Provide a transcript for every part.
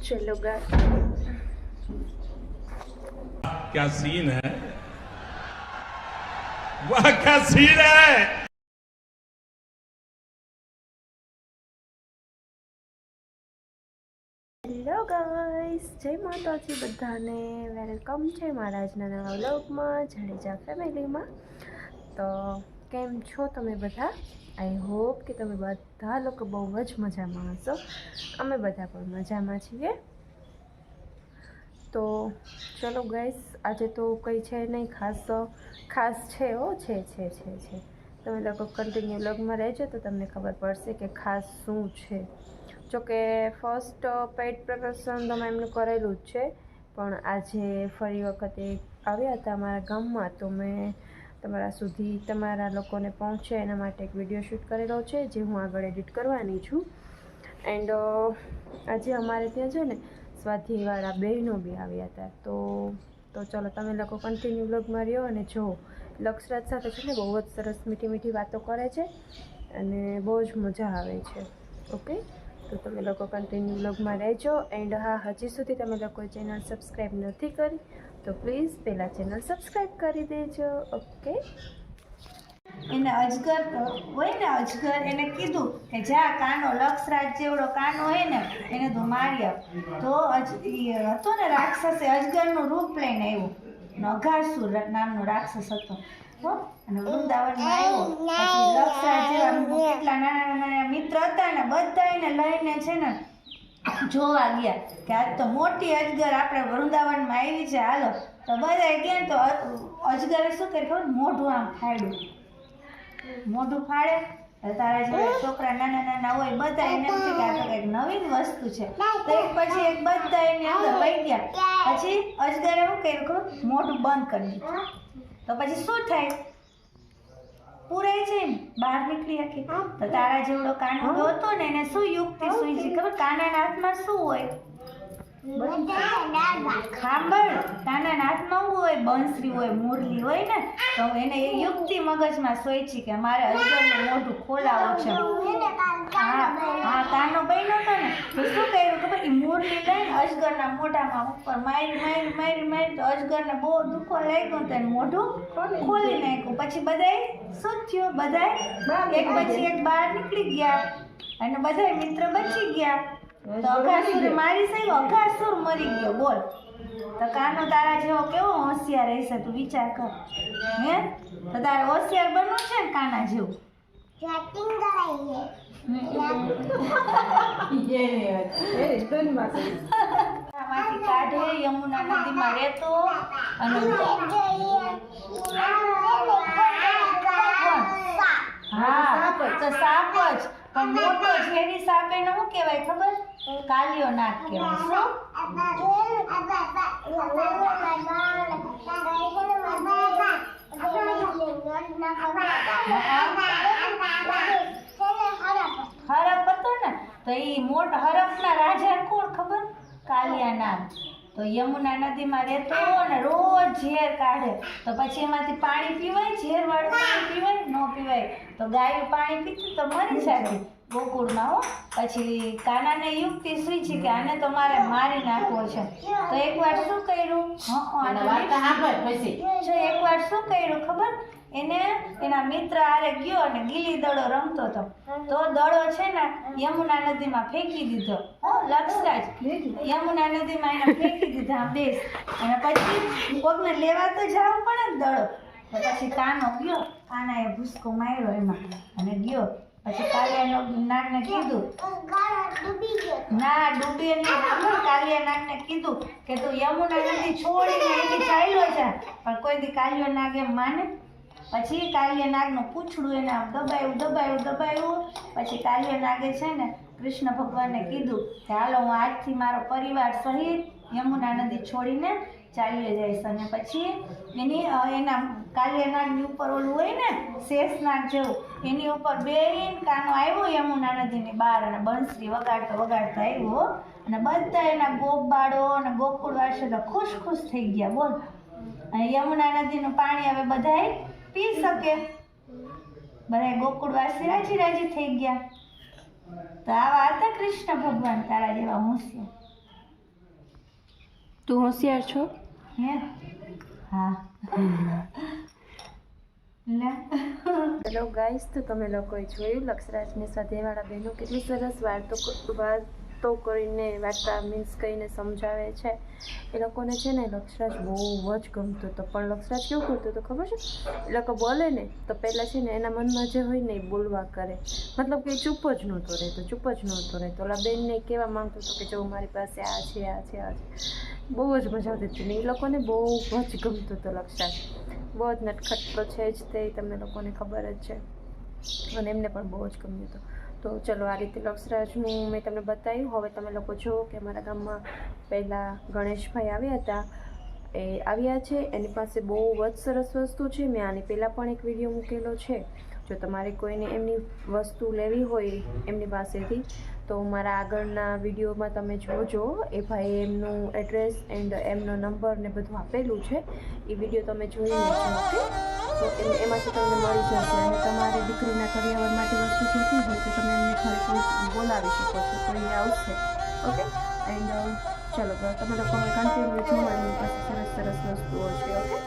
चलो गाइस, क्या सीन है, वाह क्या सीन है। હેલો ગાઈસ, જય માતાજી બધાને. વેલકમ છે મારા આજના નવા વ્લોગમાં, જાડેજા ફેમિલીમાં. તો કેમ છો તમે બધા? આઈ હોપ કે તમે બધા લોકો બહુ જ મજામાં હશો. અમે બધા પણ મજામાં છીએ. તો ચલો ગાઈસ, આજે તો કંઈ છે નહીં ખાસ છે છે. તમે લોકો કન્ટિન્યુ વ્લોગમાં રહેજો તો તમને ખબર પડશે કે ખાસ શું છે. જોકે ફર્સ્ટ પેઇડ પ્રમોશન તો મેં એમનું કરેલું જ છે, પણ આજે ફરી વખતે આવ્યા હતા અમારા ગામમાં, તો મેં તમારા સુધી તમારા લોકોને પહોંચે એના માટે એક વિડીયો શૂટ કરેલો છે, જે હું આગળ એડિટ કરવાની છું. એન્ડ આજે અમારે ત્યાં છે ને સ્વાધ્યાયવાળા બહેનો બી આવ્યા હતા. તો ચલો તમે લોકો કન્ટિન્યુ વ્લોગમાં રહ્યો અને જો લક્ષરાજ સાથે છે ને બહુ જ સરસ મીઠી વાતો કરે છે અને બહુ જ મજા આવે છે. ઓકે, તો તમે લોકો કન્ટિન્યુ વ્લોગમાં રહેજો. એન્ડ હા, હજી સુધી તમે લોકોએ ચેનલ સબસ્ક્રાઈબ નથી કરી તો પ્લીઝ પહેલાં ચેનલ સબસ્ક્રાઈબ કરી દેજો. ઓકે, એને અજગર હોય ને, અજગર એને કીધું કે જા કાનો, લક્ષરાજ જેવડો કાનો હોય ને એને તો મારી આપ. તો હતો ને રાક્ષસે અજગરનું રૂપ લઈને આવ્યો, અઘાસુર નામનો રાક્ષસ હતો. અને વૃંદાવનમાં આવ્યો. પછી લક્ષરાજ જેવા કેટલા નાના મિત્ર હતા ને બધા એને લઈને છે ને જોવા ગયા કે આજ તો મોટી અજગર આપણે વૃંદાવનમાં આવી છે, હાલો. તો બધા ગયા તો અજગરે શું કર્યું, મોઢું આમ ફાડ્યું. મોઢું ફાડે, તારા જેવા છોકરા નાના હોય બધા એને એમ છે કે આ તો કંઈક નવીન વસ્તુ છે. તો એક પછી એક બધા એની અંદર વહી ગયા. પછી અજગરે શું કર્યું, મોઢું બંધ કરી દીધું. તો પછી શું થાય, પૂરાઈ છે ને બહાર નીકળી આખી. તો તારા જેવડો કાનો હતો ને એને શું યુક્તિ સૂઝી ખબર, કાનાના હાથમાં શું હોય, ખાંભળ. કાનાના હાથમાં શું હોય, બંસરી હોય, મુરલી હોય ને. તો એને એ યુક્તિ મગજમાં સોચી કે મારે અજગરનું મોઢું ખોલાવવું છે. હા, કાનો બન્યો હતો ને તો શું કર્યું ખબર, એ મુરલી લઈને અજગરના મોઢામાં ઉપર મારી તો અજગરને બહુ દુખો લાગ્યો તો એનું મોઢું ખોલી નાખ્યું. પછી બધાય શું થયું, બધાય એક પછી એક બહાર નીકળી ગયા અને બધાય મિત્ર બચી ગયા. તો અઘાસુર મારી સહી, અઘાસુર મરી ગયો. બોલ, તો કાનો તારા જેવો કેવો હોશિયાર રહેશે, તું વિચાર કર. હે, તો તારે હોશિયાર બનવું છે ને કાના જેવું. માંથી કાઢે, યમુના નદીમાં રહેતો અને હા તો સાપ જ, પણ મોટો ઝેરી સાપ એને શું કહેવાય ખબર, કાલિયો નાગ કહેવાય. હરપ હતો ને, તો એ મોટ હરપના રાજા કોણ ખબર, કાલિયા નાગ. તો યમુના નદીમાં રહેતો અને રોજ ઝેર કાઢે. તો પછી એમાંથી પાણી પીવાય, ઝેર વાળું પાણી પીવાય, ન પીવાય. તો ગાયું પાણી પીતી તો મરી જાય ગોકુળમાં. હો, પછી કાનાને યુક્તિ સૂચી કે આને તો મારે મારી નાખવો છે. તો એકવાર શું કર્યું, એકવાર શું કર્યું ખબર, એને એના મિત્ર હારે ગયો અને ગીલી દડો રમતો હતો. તો દડો છે ને યમુના નદીમાં ફેંકી દીધો. લક્ષરાજ યમુના નદીમાં એને ફેંકી દીધા બેસ. અને પછી કોકને લેવા તો જવું પડે ને દડો. તો પછી કાનો ગયો, કાનાએ ભૂસકો માર્યો એમાં અને ગયો. પછી કાલિયા નાગને કીધું, ના ડૂબી નહીં. કાલિયા નાગને કીધું કે તું યમુના નદી છોડીને એની ચાલ્યો છે, પણ કોઈ દી કાલિયો નાગ એમ માને. પછી કાલિયા નાગનું પૂંછડું એને દબાયું. પછી કાલિયા નાગે છે ને કૃષ્ણ ભગવાનને કીધું કે હાલો હું આજથી મારો પરિવાર સહિત યમુના નદી છોડીને ચાલ્યો જઈશ. અને પછી એના કાલિયા નાગની ઉપર ઓલું હોય ને શેષનાગ જેવું, એની ઉપર બેહીને કાનો આવ્યો યમુના નદીની બહાર અને બંસરી વગાડતો આવ્યો. અને બધા એના ગોપબાળો અને ગોકુળવાસીઓ ખુશ થઈ ગયા. બોલ, અને યમુના નદીનું પાણી હવે બધાય પી શકે. બધા ગોકુળવાસી રાજી થઈ ગયા. તો આવા હતા કૃષ્ણ ભગવાન તારા જેવા હોશિયાર. તું હોશિયાર છો? હે હા લે હેલો ગાઈસ, તો તમે લોકોએ જોયું લક્ષરાજની સ્વાધ્યાયવાળા બહેનો કેટલી સરસ વાતો કરીને વાર્તા મીન્સ કહીને સમજાવે છે. એ લોકોને છે ને લક્ષરાજ બહુ જ ગમતો હતો, પણ લક્ષરાજ કેવું કરતો હતો ખબર છે? એ લોકો બોલે ને તો પહેલાં છે ને એના મનમાં જે હોય ને એ બોલવા કરે, મતલબ કે ચૂપ જ નહોતો રહેતો. ઓલા બેનને કહેવા માંગતો હતો કે જો મારી પાસે આ છે. બહુ જ મજા આવતી હતી ને એ લોકોને બહુ જ ગમતો હતો લક્ષરાજ. બહુ જ નટખટ તો છે જ તે, તમને લોકોને ખબર જ છે, અને એમને પણ બહુ જ ગમ્યું હતું. તો ચલો, આ રીતે લક્ષરાજનું મેં તમને બતાવ્યું. હવે તમે લોકો જુઓ કે અમારા ગામમાં પહેલાં ગણેશભાઈ આવ્યા છે. એની પાસે બહુ જ સરસ વસ્તુ છે. મેં આની પહેલાં પણ એક વિડીયો મૂકેલો છે. જો તમારે કોઈને એમની વસ્તુ લેવી હોય એમની પાસેથી તો મારા આગળના વિડીયોમાં તમે જોજો. એ ભાઈ એમનું એડ્રેસ એન્ડ એમનો નંબર ને બધું આપેલું છે. એ વિડીયો તમે જોઈ લેજો, ઓકે? તો એમાંથી તમને મળી જશે. અને તમારે દીકરીના કરિયાવર માટે વસ્તુ જોઈતી હોય તો તમે એમને ઘરે બોલાવી શકો છો, તો એ આવશે, ઓકે? એન્ડ ચલો, તો તમે લોકો કન્ટિન્યુ જોવા, એમની પાસે સરસ વસ્તુઓ છે, ઓકે?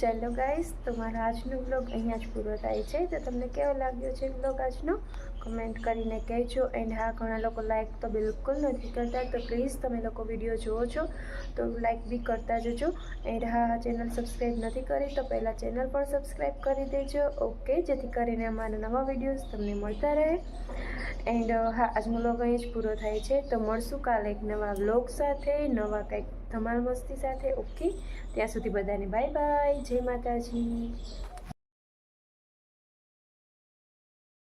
ચાલો ગાઈસ, તો મારો આજનો વ્લોગ અહીંયા જ પૂરો થાય છે. તો તમને કેવો લાગ્યો છે વ્લોગ આજનો, કમેન્ટ કરીને કહેજો. એન્ડ હા, ઘણા લોકો લાઈક તો બિલકુલ નથી કરતા, તો પ્લીઝ તમે લોકો વિડીયો જુઓ છો તો લાઈક બી કરતા જજો. એન્ડ હા, ચેનલ સબસ્ક્રાઈબ નથી કરી તો પહેલાં ચેનલ પણ સબસ્ક્રાઈબ કરી દેજો, ઓકે? જેથી કરીને અમારા નવા વિડીયોઝ તમને મળતા રહે. એન્ડ હા, આજનો વ્લોગ અહીં જ પૂરો થાય છે. તો મળશું કાલે એક નવા વ્લોગ સાથે, નવા કંઈક ધમાલ મસ્તી સાથે, ઓકે? ત્યાં સુધી બધાને બાય બાય, જય માતાજી.